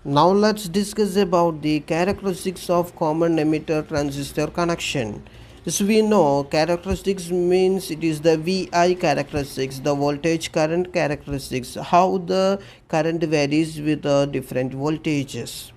Now let's discuss about the characteristics of common emitter transistor connection. As we know, characteristics means it is the VI characteristics, the voltage current characteristics, how the current varies with different voltages.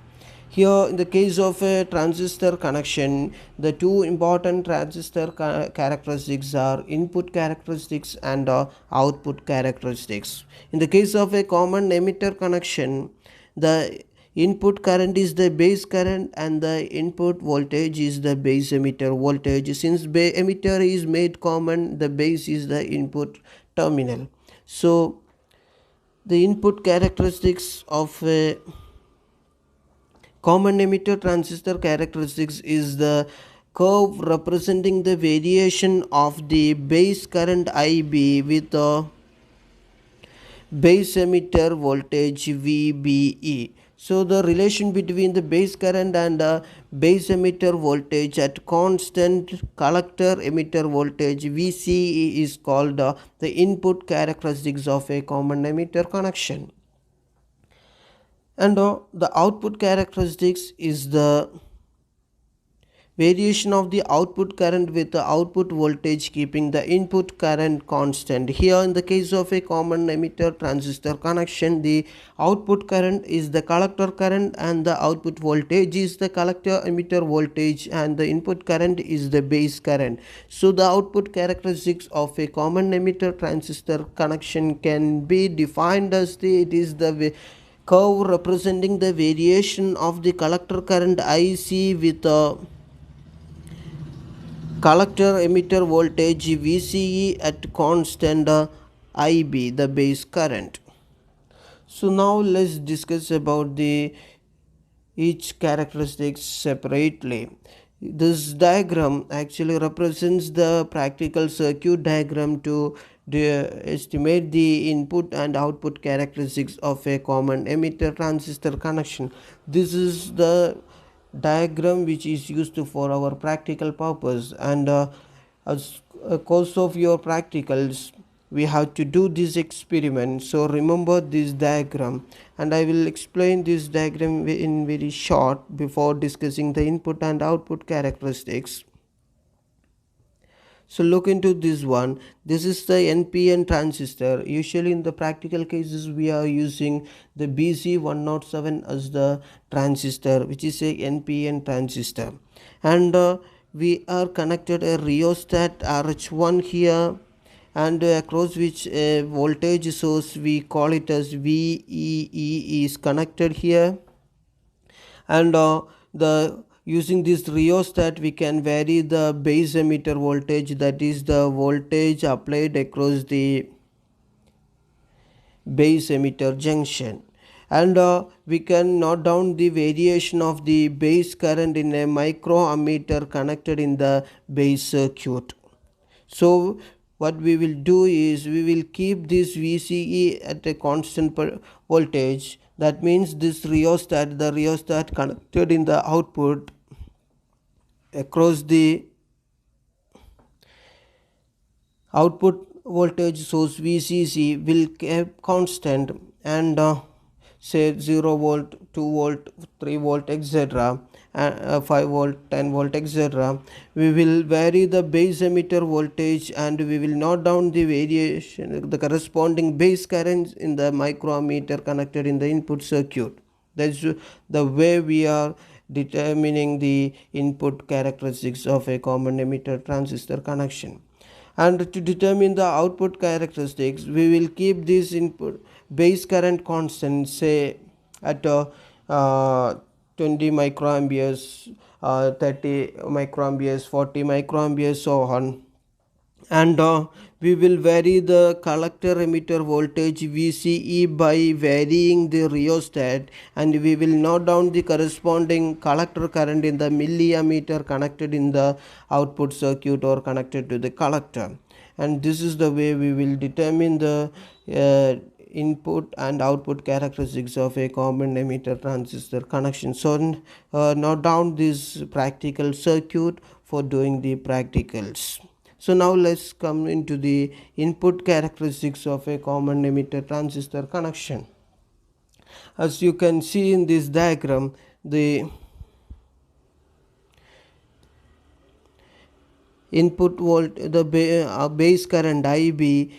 Here, in the case of a transistor connection, the two important transistor characteristics are input characteristics and output characteristics. In the case of a common emitter connection, the input current is the base current and the input voltage is the base emitter voltage. Since emitter is made common, the base is the input terminal. So the input characteristics of a common emitter transistor characteristics is the curve representing the variation of the base current IB with a base emitter voltage VBE. So the relation between the base current and base emitter voltage at constant collector emitter voltage VCE is called the input characteristics of a common emitter connection. And the output characteristics is the variation of the output current with the output voltage keeping the input current constant. Here in the case of a common emitter transistor connection, the output current is the collector current and the output voltage is the collector emitter voltage and the input current is the base current. So the output characteristics of a common emitter transistor connection can be defined as it is the curve representing the variation of the collector current IC with a collector emitter voltage VCE at constant IB, the base current. So now let's discuss about the each characteristics separately. This diagram actually represents the practical circuit diagram to estimate the input and output characteristics of a common emitter transistor connection. This is the diagram which is used for our practical purpose, and as a course of your practicals we have to do this experiment. So remember this diagram, and I will explain this diagram in very short before discussing the input and output characteristics. So look into this one. This is the NPN transistor. Usually in the practical cases we are using the BC107 as the transistor, which is a NPN transistor, and we are connected a rheostat RH1 here, and across which a voltage source we call it as VEE is connected here, and the using this rheostat we can vary the base emitter voltage, that is the voltage applied across the base emitter junction, and we can note down the variation of the base current in a microammeter connected in the base circuit. So what we will do is we will keep this VCE at a constant voltage. That means this rheostat, the rheostat connected in the output across the output voltage source VCC will keep constant, and say 0 volt, 2 volt, 3 volt, etc., 5 volt, 10 volt, etc. We will vary the base emitter voltage and we will note down the variation, the corresponding base currents in the microammeter connected in the input circuit. That's the way we are determining the input characteristics of a common emitter transistor connection. And to determine the output characteristics, we will keep this input base current constant, say at 20 microamperes, 30 microamperes, 40 microamperes, so on, and we will vary the collector emitter voltage VCE by varying the rheostat, and we will note down the corresponding collector current in the milliammeter connected in the output circuit or connected to the collector, and this is the way we will determine the input and output characteristics of a common emitter transistor connection. So note down this practical circuit for doing the practicals. So now let's come into the input characteristics of a common emitter transistor connection. As you can see in this diagram, the input volt the base current IB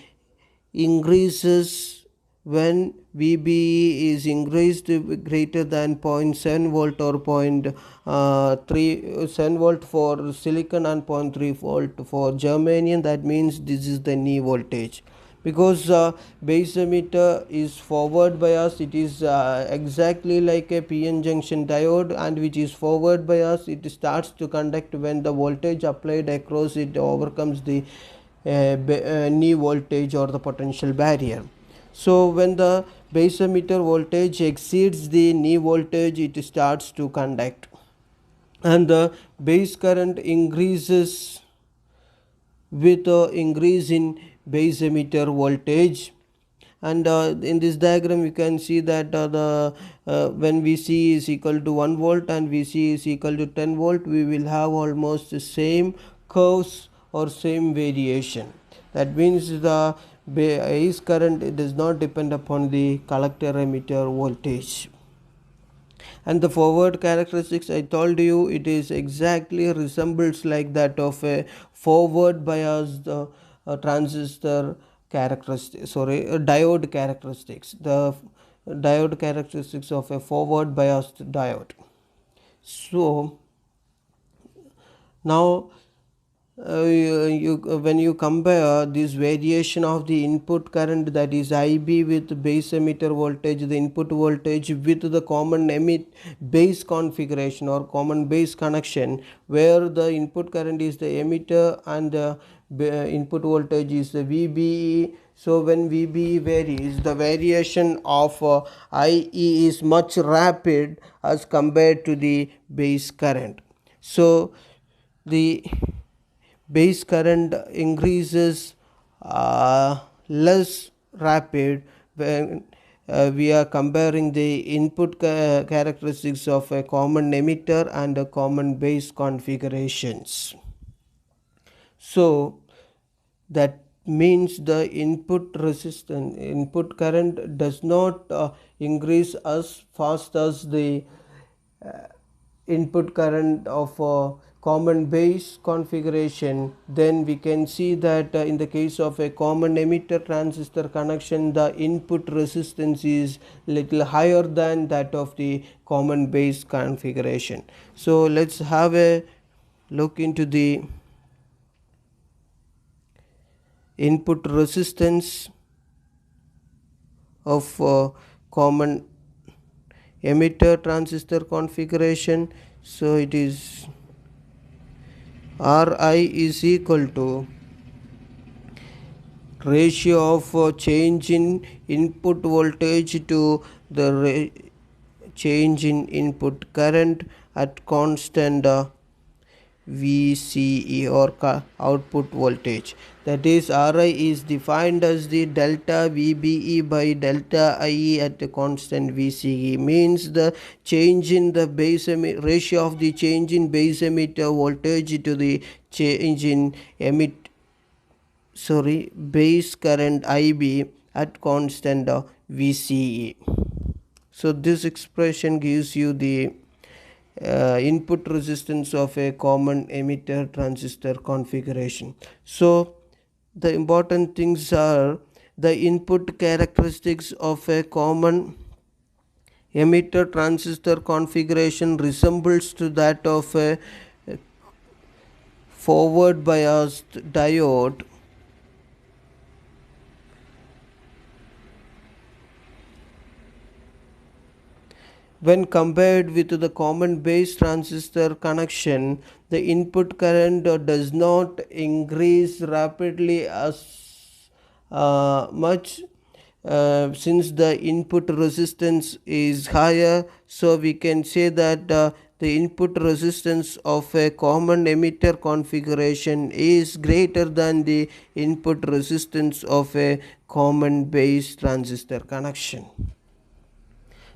increases when VBE is increased greater than 0.7 volt or 0.3 volt for silicon and 0.3 volt for germanium. That means this is the knee voltage. Because base emitter is forward bias, it is exactly like a PN junction diode, and which is forward bias, it starts to conduct when the voltage applied across it overcomes the knee voltage or the potential barrier. So when the base emitter voltage exceeds the knee voltage, it starts to conduct, and the base current increases with increase in base emitter voltage. And in this diagram you can see that when VC is equal to 1 volt and VC is equal to 10 volt, we will have almost the same curves or same variation. That means the base current does not depend upon the collector emitter voltage. And the forward characteristics, I told you, it is exactly resembles like that of a forward biased transistor characteristic, diode characteristics, the diode characteristics of a forward biased diode. So now when you compare this variation of the input current, that is IB, with base emitter voltage, the input voltage, with the common base configuration or common base connection, where the input current is the emitter and the input voltage is the VBE. So when VBE varies, the variation of IE is much rapid as compared to the base current. So the base current increases less rapid when we are comparing the input characteristics of a common emitter and a common base configurations. So that means the input current does not increase as fast as the input current of a common base configuration. Then we can see that in the case of a common emitter transistor connection, the input resistance is little higher than that of the common base configuration. So let's have a look into the input resistance of common emitter transistor configuration. So it is Ri is equal to ratio of change in input voltage to the change in input current at constant VCE or output voltage. That is, Ri is defined as the delta VBE by delta IE at a constant VCE, means the change in the base ratio of the change in base emitter voltage to the change in base current IB at constant VCE. So this expression gives you the input resistance of a common emitter transistor configuration. So the important things are the input characteristics of a common emitter transistor configuration resembles to that of a forward biased diode when compared with the common base transistor connection. The input current does not increase rapidly as much since the input resistance is higher. So we can say that the input resistance of a common emitter configuration is greater than the input resistance of a common base transistor connection.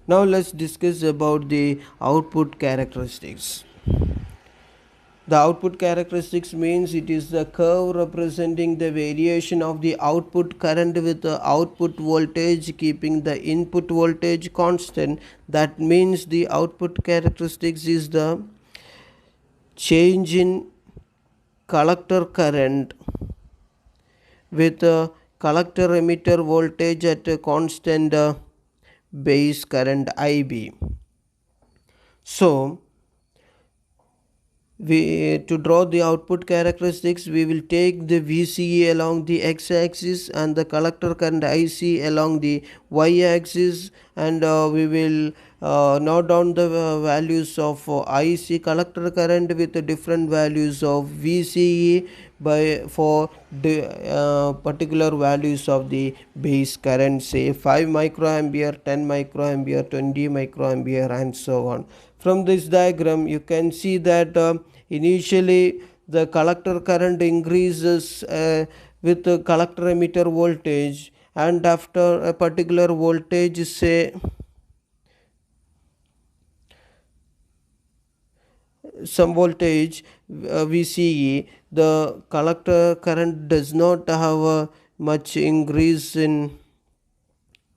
Now let's discuss about the output characteristics. The output characteristics means it is the curve representing the variation of the output current with the output voltage keeping the input voltage constant. That means the output characteristics is the change in collector current with a collector emitter voltage at a constant base current IB. So to draw the output characteristics, we will take the VCE along the x-axis and the collector current IC along the y-axis, and we will note down the values of IC collector current with the different values of VCE for the particular values of the base current, say 5 microampere, 10 microampere, 20 microampere, and so on. From this diagram you can see that initially the collector current increases with the collector emitter voltage, and after a particular voltage, say some voltage VCE, the collector current does not have a much increase in,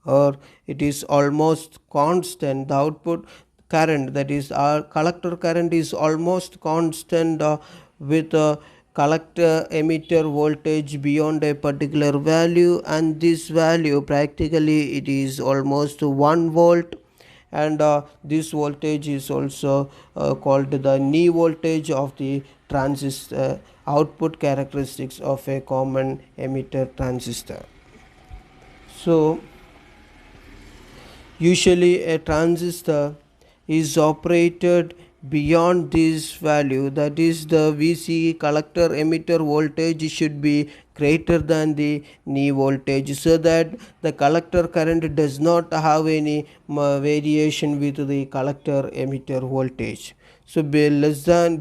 or it is almost constant. The output current, that is our collector current, is almost constant with a collector emitter voltage beyond a particular value, and this value practically it is almost 1 volt, and this voltage is also called the knee voltage of the transistor, output characteristics of a common emitter transistor. So usually a transistor is operated beyond this value, that is the VCE collector emitter voltage should be greater than the knee voltage, so that the collector current does not have any variation with the collector emitter voltage. So less than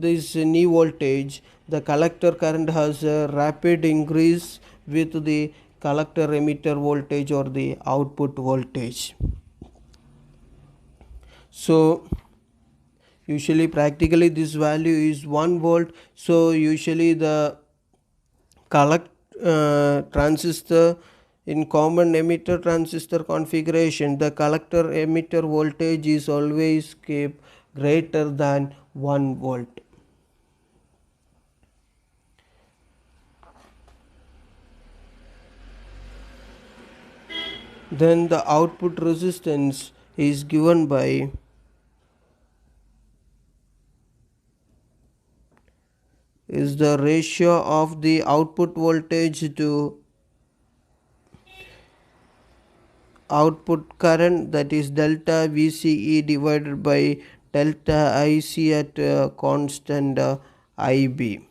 this knee voltage, the collector current has a rapid increase with the collector emitter voltage or the output voltage. So usually practically this value is 1 volt. So usually the transistor in common emitter transistor configuration, the collector emitter voltage is always kept greater than 1 volt. Then the output resistance is given by is the ratio of the output voltage to output current, that is delta VCE divided by delta IC at constant IB.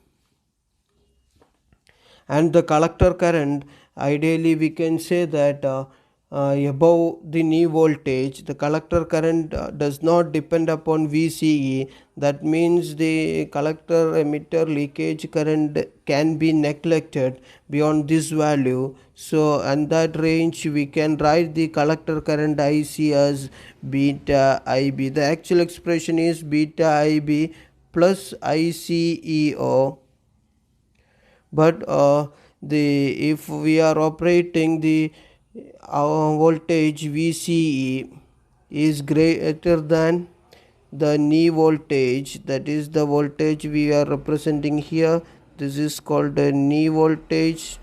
And the collector current, ideally we can say that above the knee voltage, the collector current does not depend upon VCE. That means the collector emitter leakage current can be neglected beyond this value. So in that range we can write the collector current IC as beta IB. The actual expression is beta IB plus ICEO, but if we are operating the voltage VCE is greater than the knee voltage, that is the voltage we are representing here, this is called the knee voltage,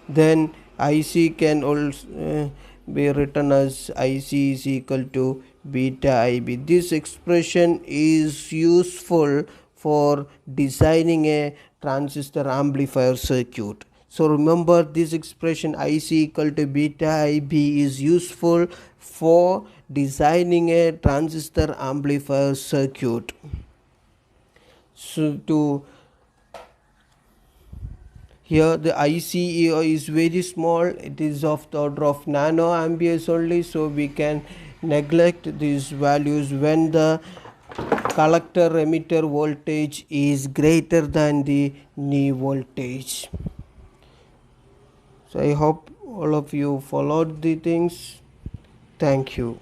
then IC can also be written as IC is equal to beta IB. This expression is useful for designing a transistor amplifier circuit. So remember, this expression IC equal to beta IB is useful for designing a transistor amplifier circuit. So here the ICEO is very small, it is of the order of nanoamperes only, so we can neglect these values when the collector emitter voltage is greater than the knee voltage. So I hope all of you followed the things. Thank you.